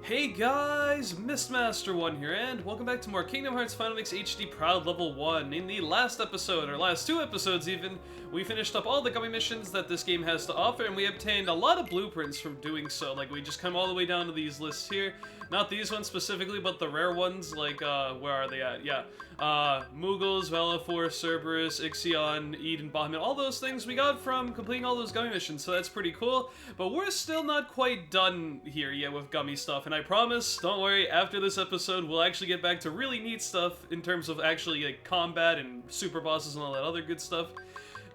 Hey guys, Mistmaster1 here, and welcome back to more Kingdom Hearts Final Mix HD Proud Level 1. In the last episode, or last two episodes even, we finished up all the Gummy missions that this game has to offer, and we obtained a lot of blueprints from doing so. Like, we just come all the way down to these lists here. Not these ones specifically, but the rare ones, like, where are they at? Yeah. Moogles, Velafor, Cerberus, Ixion, Eden, Bahamut, all those things we got from completing all those Gummy missions, so that's pretty cool. But we're still not quite done here yet with Gummy stuff, and I promise, don't worry, after this episode, we'll actually get back to really neat stuff in terms of actually, like, combat and super bosses and all that other good stuff.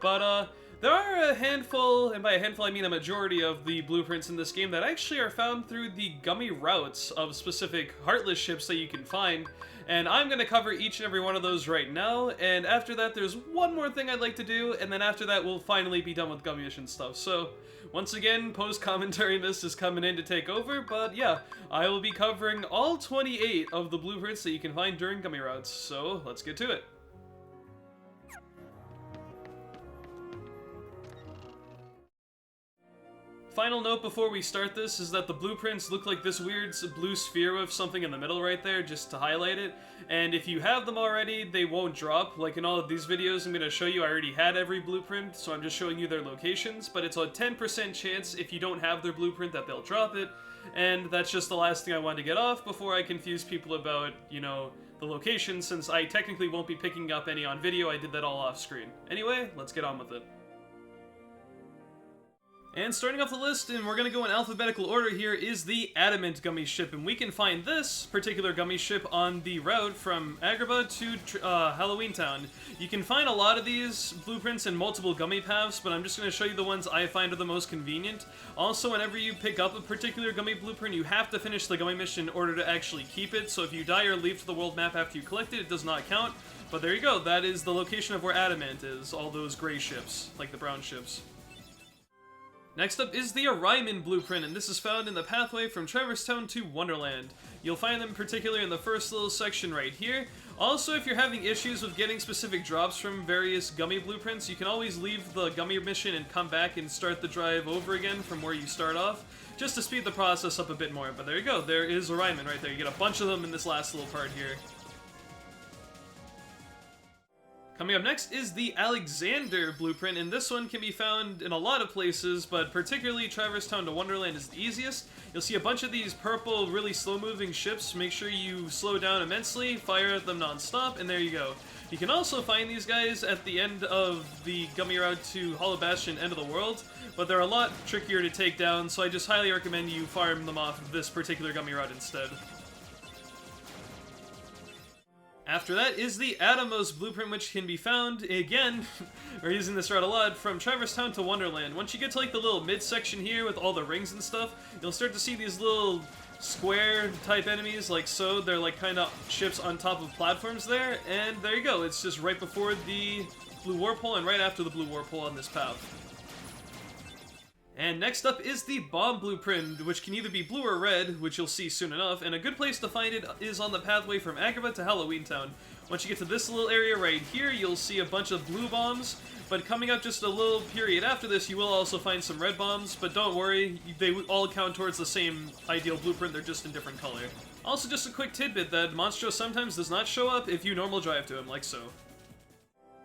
But, there are a handful, and by a handful I mean a majority of the blueprints in this game that actually are found through the Gummy routes of specific Heartless ships that you can find, and I'm going to cover each and every one of those right now, and after that there's one more thing I'd like to do, and then after that we'll finally be done with Gummy mission stuff. So, once again, post-commentary Mist is coming in to take over, but yeah, I will be covering all 28 of the blueprints that you can find during Gummy routes, so let's get to it. Final note before we start this is that the blueprints look like this weird blue sphere with something in the middle right there, just to highlight it. And if you have them already, they won't drop. Like in all of these videos I'm going to show you, I already had every blueprint, so I'm just showing you their locations. But it's a 10% chance if you don't have their blueprint that they'll drop it. And that's just the last thing I wanted to get off before I confuse people about, you know, the location, since I technically won't be picking up any on video. I did that all off screen. Anyway, let's get on with it. And starting off the list, and we're going to go in alphabetical order here, is the Adamant Gummy Ship. And we can find this particular Gummy Ship on the route from Agrabah to Halloween Town. You can find a lot of these blueprints in multiple Gummy paths, but I'm just going to show you the ones I find are the most convenient. Also, whenever you pick up a particular Gummy blueprint, you have to finish the Gummy mission in order to actually keep it. So if you die or leave to the world map after you collect it, it does not count. But there you go, that is the location of where Adamant is, all those gray ships, like the brown ships. Next up is the Orion blueprint, and this is found in the pathway from Traverse Town to Wonderland. You'll find them particularly in the first little section right here. Also, if you're having issues with getting specific drops from various Gummy blueprints, you can always leave the Gummy mission and come back and start the drive over again from where you start off, just to speed the process up a bit more. But there you go, there is Orion right there. You get a bunch of them in this last little part here. Coming up next is the Alexander blueprint, and this one can be found in a lot of places, but particularly Traverse Town to Wonderland is the easiest. You'll see a bunch of these purple, really slow-moving ships. Make sure you slow down immensely, fire at them non-stop, and there you go. You can also find these guys at the end of the Gummy route to Hollow Bastion, End of the World, but they're a lot trickier to take down, so I just highly recommend you farm them off of this particular Gummy route instead. After that is the Atomos blueprint, which can be found, again, we're using this route a lot, from Traverse Town to Wonderland. Once you get to like the little mid-section here with all the rings and stuff, you'll start to see these little square-type enemies, like so. They're like kind of ships on top of platforms there, and there you go. It's just right before the Blue Warpole and right after the Blue Warpole on this path. And next up is the Bomb blueprint, which can either be blue or red, which you'll see soon enough, and a good place to find it is on the pathway from Agrabah to Halloween Town. Once you get to this little area right here, you'll see a bunch of blue bombs, but coming up just a little period after this, you will also find some red bombs, but don't worry, they all count towards the same ideal blueprint, they're just in different color. Also, just a quick tidbit that Monstro sometimes does not show up if you normal drive to him, like so.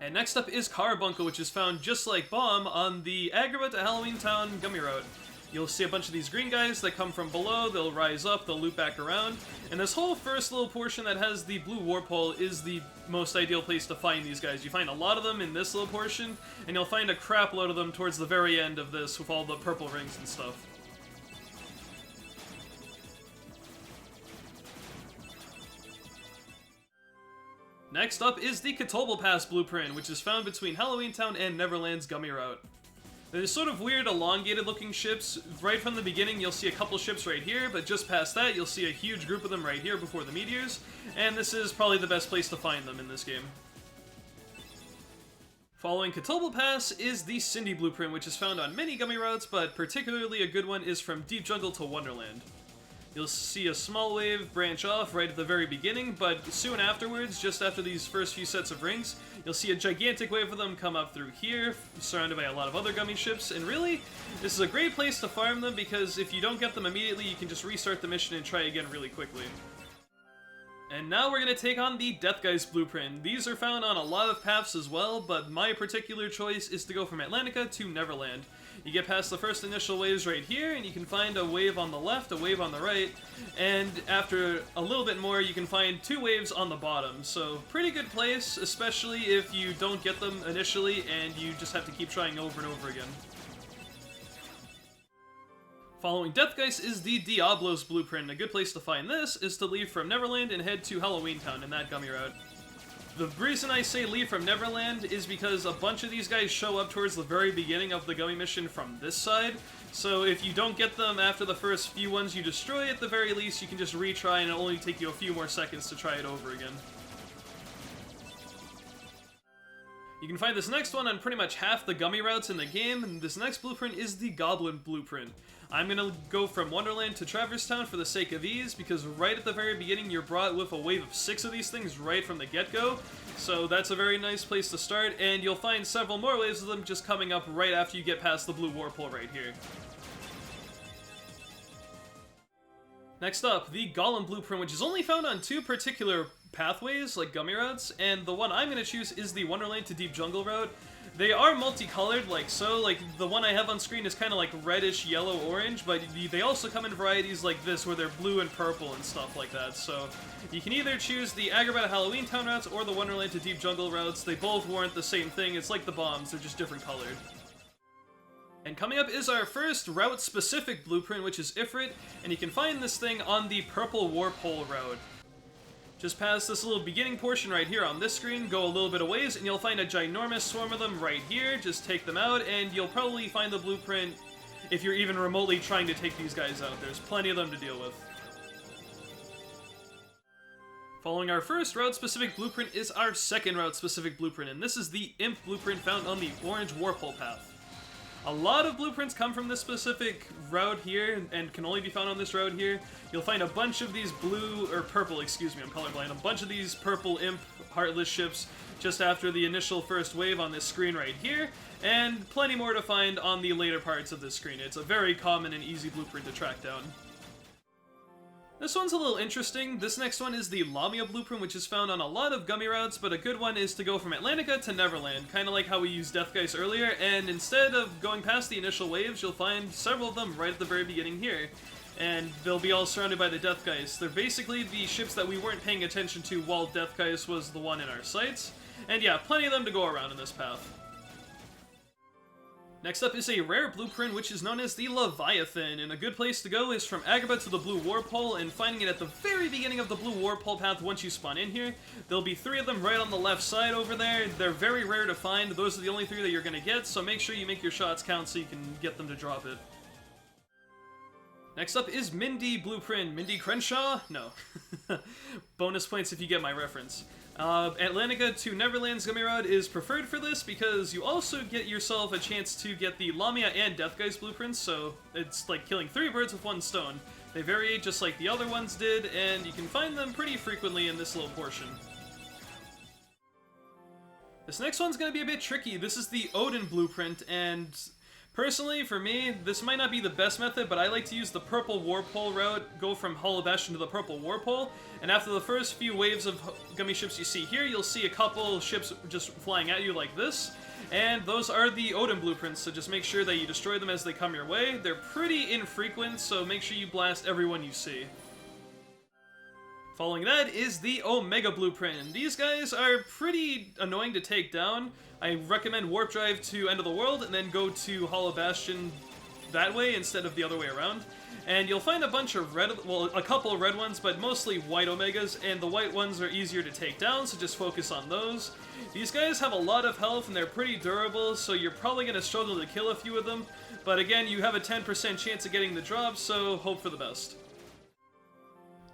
And next up is Carbuncle, which is found just like Bomb on the Agrabah to Halloween Town Gummy route. You'll see a bunch of these green guys that come from below, they'll rise up, they'll loop back around, and this whole first little portion that has the Blue Warpole is the most ideal place to find these guys. You find a lot of them in this little portion, and you'll find a crap load of them towards the very end of this with all the purple rings and stuff. Next up is the Kotobel Pass blueprint, which is found between Halloween Town and Neverland's Gummy route. There's sort of weird elongated looking ships. Right from the beginning you'll see a couple ships right here, but just past that you'll see a huge group of them right here before the meteors, and this is probably the best place to find them in this game. Following Kotobel Pass is the Cindy blueprint, which is found on many Gummy routes, but particularly a good one is from Deep Jungle to Wonderland. You'll see a small wave branch off right at the very beginning, but soon afterwards, just after these first few sets of rings, you'll see a gigantic wave of them come up through here, surrounded by a lot of other Gummy Ships, and really, this is a great place to farm them because if you don't get them immediately, you can just restart the mission and try again really quickly. And now we're going to take on the Deathgeist Blueprint. These are found on a lot of paths as well, but my particular choice is to go from Atlantica to Neverland. You get past the first initial waves right here, and you can find a wave on the left, a wave on the right, and after a little bit more, you can find 2 waves on the bottom. So, pretty good place, especially if you don't get them initially, and you just have to keep trying over and over again. Following Deathgeist is the Diablos Blueprint. A good place to find this is to leave from Neverland and head to Halloween Town in that Gummy route. The reason I say leave from Neverland is because a bunch of these guys show up towards the very beginning of the Gummy mission from this side, so if you don't get them after the first few ones you destroy, at the very least you can just retry and it'll only take you a few more seconds to try it over again. You can find this next one on pretty much half the Gummy routes in the game, and this next blueprint is the Goblin Blueprint. I'm going to go from Wonderland to Traverse Town for the sake of ease, because right at the very beginning you're brought with a wave of 6 of these things right from the get-go, so that's a very nice place to start, and you'll find several more waves of them just coming up right after you get past the blue warp hole right here. Next up, the Golem Blueprint, which is only found on 2 particular pathways, like Gummy routes, and the one I'm going to choose is the Wonderland to Deep Jungle route. They are multicolored, like so, like the one I have on screen is kind of like reddish, yellow, orange, but they also come in varieties like this where they're blue and purple and stuff like that, so you can either choose the Agrabah Halloween Town routes or the Wonderland to Deep Jungle routes. They both warrant the same thing, it's like the bombs, they're just different colored. And coming up is our first route-specific blueprint, which is Ifrit, and you can find this thing on the Purple Warp Hole route. Just past this little beginning portion right here on this screen, go a little bit of ways, and you'll find a ginormous swarm of them right here. Just take them out, and you'll probably find the blueprint if you're even remotely trying to take these guys out. There's plenty of them to deal with. Following our first route-specific blueprint is our second route-specific blueprint, and this is the Imp blueprint found on the Orange Warp Hole path. A lot of blueprints come from this specific route here, and can only be found on this route here. You'll find a bunch of these blue, or purple, excuse me, I'm colorblind, a bunch of these purple Imp Heartless ships just after the initial first wave on this screen right here, and plenty more to find on the later parts of this screen. It's a very common and easy blueprint to track down. This one's a little interesting. This next one is the Lamia Blueprint, which is found on a lot of Gummy routes, but a good one is to go from Atlantica to Neverland, kind of like how we used Deathgeist earlier, and instead of going past the initial waves, you'll find several of them right at the very beginning here, and they'll be all surrounded by the Deathgeist. They're basically the ships that we weren't paying attention to while Deathgeist was the one in our sights, and yeah, plenty of them to go around in this path. Next up is a rare blueprint, which is known as the Leviathan, and a good place to go is from Agrabah to the Blue Warp Hole, and finding it at the very beginning of the Blue Warp Hole path once you spawn in here. There'll be 3 of them right on the left side over there. They're very rare to find. Those are the only 3 that you're going to get, so make sure you make your shots count so you can get them to drop it. Next up is Mindy Blueprint. Mindy Crenshaw? No. Bonus points if you get my reference. Atlantica to Neverland's Gummy route is preferred for this because you also get yourself a chance to get the Lamia and Deathgeist blueprints, so it's like killing 3 birds with 1 stone. They vary just like the other ones did, and you can find them pretty frequently in this little portion. This next one's going to be a bit tricky. This is the Odin Blueprint, and personally, for me, this might not be the best method, but I like to use the Purple Warp Hole route, go from Hollow Bastion to the Purple Warp Hole, and after the first few waves of Gummy ships you see here, you'll see a couple ships just flying at you like this, and those are the Odin Blueprints, so just make sure that you destroy them as they come your way. They're pretty infrequent, so make sure you blast everyone you see. Following that is the Omega Blueprint. These guys are pretty annoying to take down. I recommend Warp Drive to End of the World and then go to Hollow Bastion that way instead of the other way around. And you'll find a bunch of red, well, a couple of red ones, but mostly white Omegas, and the white ones are easier to take down, so just focus on those. These guys have a lot of health and they're pretty durable, so you're probably going to struggle to kill a few of them, but again, you have a 10% chance of getting the drop, so hope for the best.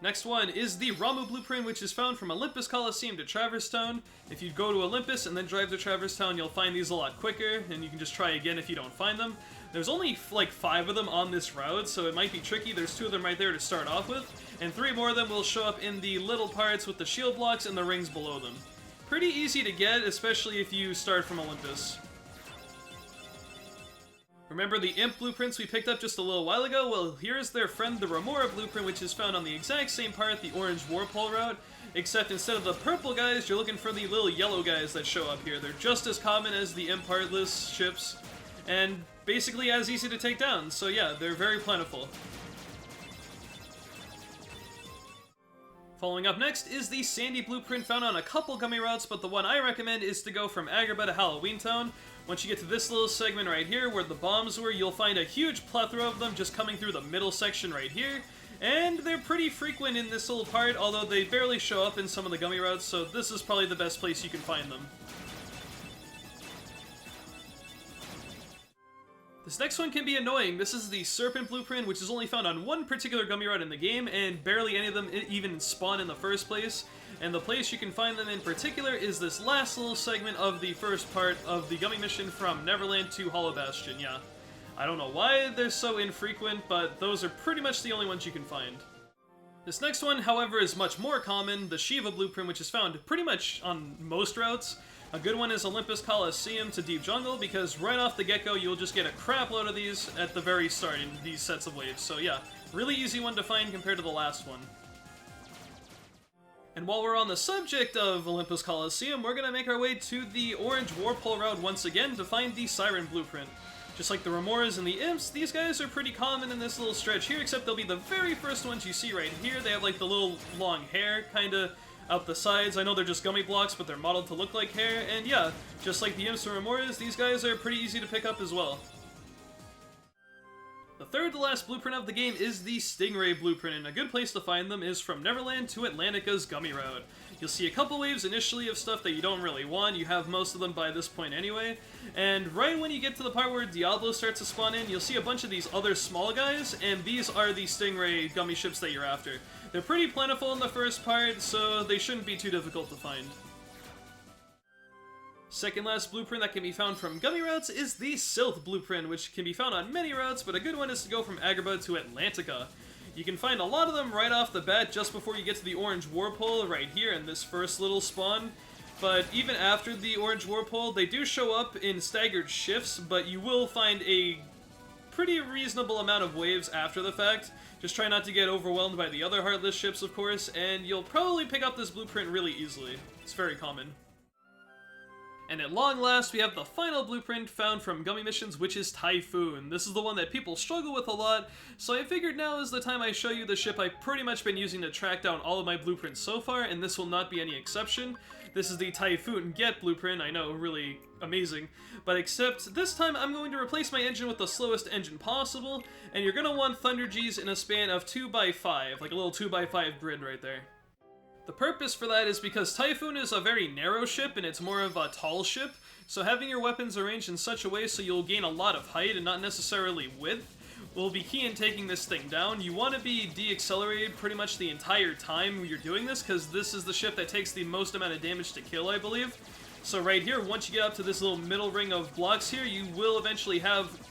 Next one is the Ramu Blueprint, which is found from Olympus Coliseum to Traverse Town. If you go to Olympus and then drive to Traverse Town, you'll find these a lot quicker, and you can just try again if you don't find them. There's only like 5 of them on this route, so it might be tricky. There's 2 of them right there to start off with, and 3 more of them will show up in the little parts with the shield blocks and the rings below them. Pretty easy to get, especially if you start from Olympus. Remember the Imp blueprints we picked up just a little while ago? Well, here's their friend, the Remora blueprint, which is found on the exact same part, the orange Warpole route, except instead of the purple guys, you're looking for the little yellow guys that show up here. They're just as common as the Imp Heartless ships, and basically as easy to take down, so yeah, they're very plentiful. Following up next is the Sandy blueprint found on a couple Gummy routes, but the one I recommend is to go from Agrabah to Halloween Town. Once you get to this little segment right here where the bombs were, you'll find a huge plethora of them just coming through the middle section right here. And they're pretty frequent in this little part, although they barely show up in some of the Gummy routes, so this is probably the best place you can find them. This next one can be annoying. This is the Serpent blueprint, which is only found on one particular Gummy route in the game, and barely any of them even spawn in the first place. And the place you can find them in particular is this last little segment of the first part of the Gummy mission from Neverland to Hollow Bastion, yeah. I don't know why they're so infrequent, but those are pretty much the only ones you can find. This next one, however, is much more common, the Shiva blueprint, which is found pretty much on most routes. A good one is Olympus Coliseum to Deep Jungle, because right off the get-go you'll just get a crap load of these at the very start in these sets of waves. So yeah, really easy one to find compared to the last one. And while we're on the subject of Olympus Coliseum, we're going to make our way to the orange Warpole route once again to find the Siren blueprint. Just like the Remoras and the Imps, these guys are pretty common in this little stretch here, except they'll be the very first ones you see right here. They have like the little long hair, kinda out the sides. I know they're just gummy blocks, but they're modeled to look like hair, and yeah, just like the Imps and Remoras, these guys are pretty easy to pick up as well. The third to last blueprint of the game is the Stingray blueprint, and a good place to find them is from Neverland to Atlantica's Gummy route. You'll see a couple waves initially of stuff that you don't really want. You have most of them by this point anyway, and right when you get to the part where Diablo starts to spawn in, you'll see a bunch of these other small guys, and these are the Stingray Gummy ships that you're after. They're pretty plentiful in the first part, so they shouldn't be too difficult to find. Second last blueprint that can be found from Gummy routes is the Sylph blueprint, which can be found on many routes, but a good one is to go from Agrabah to Atlantica. You can find a lot of them right off the bat just before you get to the orange Warpole right here in this first little spawn. But even after the orange Warpole, they do show up in staggered shifts, but you will find a pretty reasonable amount of waves after the fact. Just try not to get overwhelmed by the other Heartless ships, of course, and you'll probably pick up this blueprint really easily. It's very common. And at long last, we have the final blueprint found from Gummy missions, which is Typhoon. This is the one that people struggle with a lot, so I figured now is the time I show you the ship I've pretty much been using to track down all of my blueprints so far, and this will not be any exception. This is the Typhoon Get blueprint, I know, really amazing, but except this time I'm going to replace my engine with the slowest engine possible, and you're going to want Thunder G's in a span of 2x5, like a little 2x5 grid right there. The purpose for that is because Typhoon is a very narrow ship and it's more of a tall ship, so having your weapons arranged in such a way so you'll gain a lot of height and not necessarily width will be key in taking this thing down. You want to be de-accelerated pretty much the entire time you're doing this, because this is the ship that takes the most amount of damage to kill, I believe. So right here, once you get up to this little middle ring of blocks here, you will eventually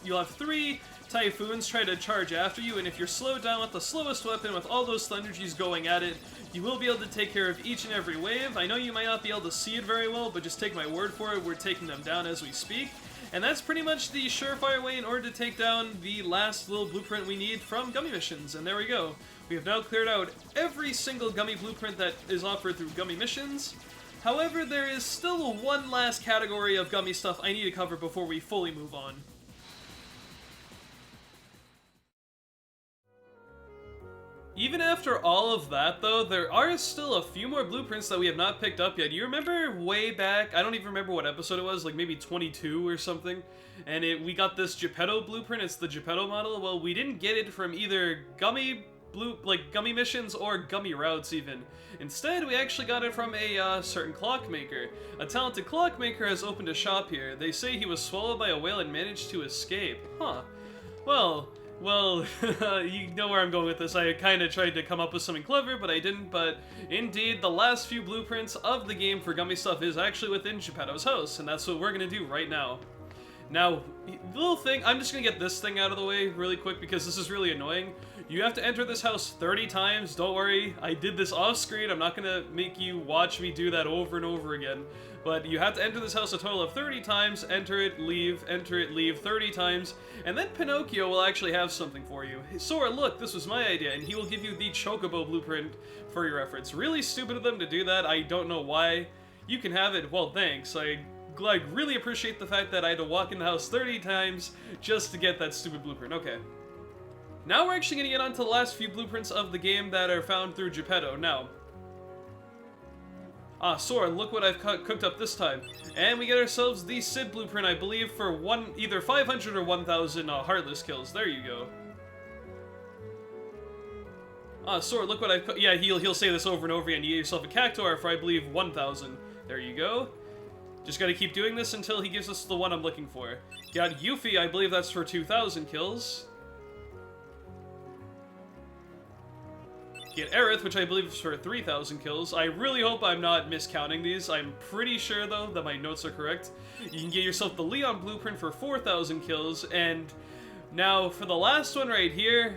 you'll have 3 Typhoons try to charge after you, and if you're slowed down with the slowest weapon with all those Thunder G's going at it, you will be able to take care of each and every wave. I know you might not be able to see it very well, but just take my word for it, we're taking them down as we speak. And that's pretty much the surefire way in order to take down the last little blueprint we need from Gummy missions, and there we go. We have now cleared out every single Gummy blueprint that is offered through Gummy missions. However, there is still one last category of Gummy stuff I need to cover before we fully move on. Even after all of that, though, there are still a few more blueprints that we have not picked up yet. You remember way back, I don't even remember what episode it was, like maybe 22 or something, and we got this Geppetto blueprint. It's the Geppetto model. Well, we didn't get it from either Gummy missions or Gummy routes even. Instead, we actually got it from a certain clockmaker. A talented clockmaker has opened a shop here. They say he was swallowed by a whale and managed to escape. Huh. Well, you know where I'm going with this. I kind of tried to come up with something clever, but I didn't. But indeed, the last few blueprints of the game for Gummy stuff is actually within Geppetto's house, and that's what we're going to do right now. Now, the little thing, I'm just gonna get this thing out of the way really quick because this is really annoying. You have to enter this house 30 times, don't worry, I did this off screen, I'm not gonna make you watch me do that over and over again. But you have to enter this house a total of 30 times, enter it, leave 30 times, and then Pinocchio will actually have something for you. Sora, look, this was my idea, and he will give you the Chocobo blueprint for your reference. Really stupid of them to do that, I don't know why. You can have it, well thanks, I really appreciate the fact that I had to walk in the house 30 times just to get that stupid blueprint. Okay. Now we're actually going to get on to the last few blueprints of the game that are found through Geppetto. Now, Sora, look what I've cooked up this time. And we get ourselves the Sid blueprint, I believe, for either 500 or 1,000 Heartless kills. There you go. Sora, look what I've yeah, he'll say this over and over again. You get yourself a Cactuar for, I believe, 1,000. There you go. Just gotta keep doing this until he gives us the one I'm looking for. Got Yuffie, I believe that's for 2,000 kills. Get Aerith, which I believe is for 3,000 kills. I really hope I'm not miscounting these. I'm pretty sure, though, that my notes are correct. You can get yourself the Leon blueprint for 4,000 kills, and now for the last one right here,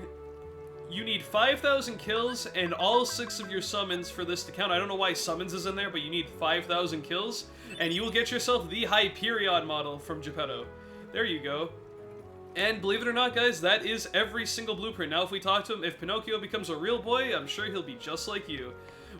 you need 5,000 kills and all 6 of your summons for this to count. I don't know why summons is in there, but you need 5,000 kills, and you will get yourself the Hyperion model from Geppetto. There you go. And believe it or not, guys, that is every single blueprint. Now, if we talk to him, if Pinocchio becomes a real boy, I'm sure he'll be just like you.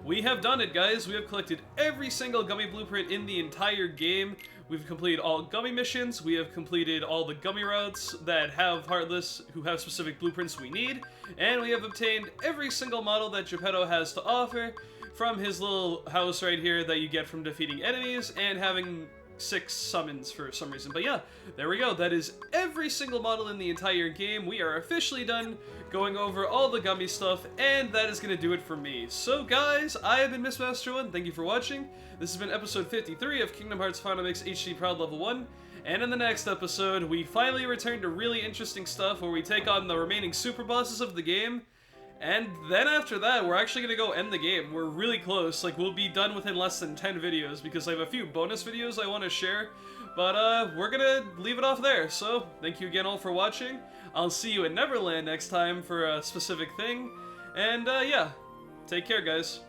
We have done it, guys. We have collected every single Gummy blueprint in the entire game. We've completed all Gummy missions. We have completed all the Gummy routes that have Heartless, who have specific blueprints we need. And we have obtained every single model that Geppetto has to offer from his little house right here that you get from defeating enemies and having 6 summons for some reason. But yeah, there we go. That is every single model in the entire game. We are officially done going over all the Gummy stuff, and that is going to do it for me. So guys, I have been Mistmaster1. Thank you for watching. This has been episode 53 of Kingdom Hearts Final Mix HD Proud Level 1. And in the next episode, we finally return to really interesting stuff where we take on the remaining super bosses of the game. And then after that, we're actually going to go end the game. We're really close. Like, we'll be done within less than 10 videos because I have a few bonus videos I want to share. But, we're going to leave it off there. So, thank you again all for watching. I'll see you in Neverland next time for a specific thing. And, yeah. Take care, guys.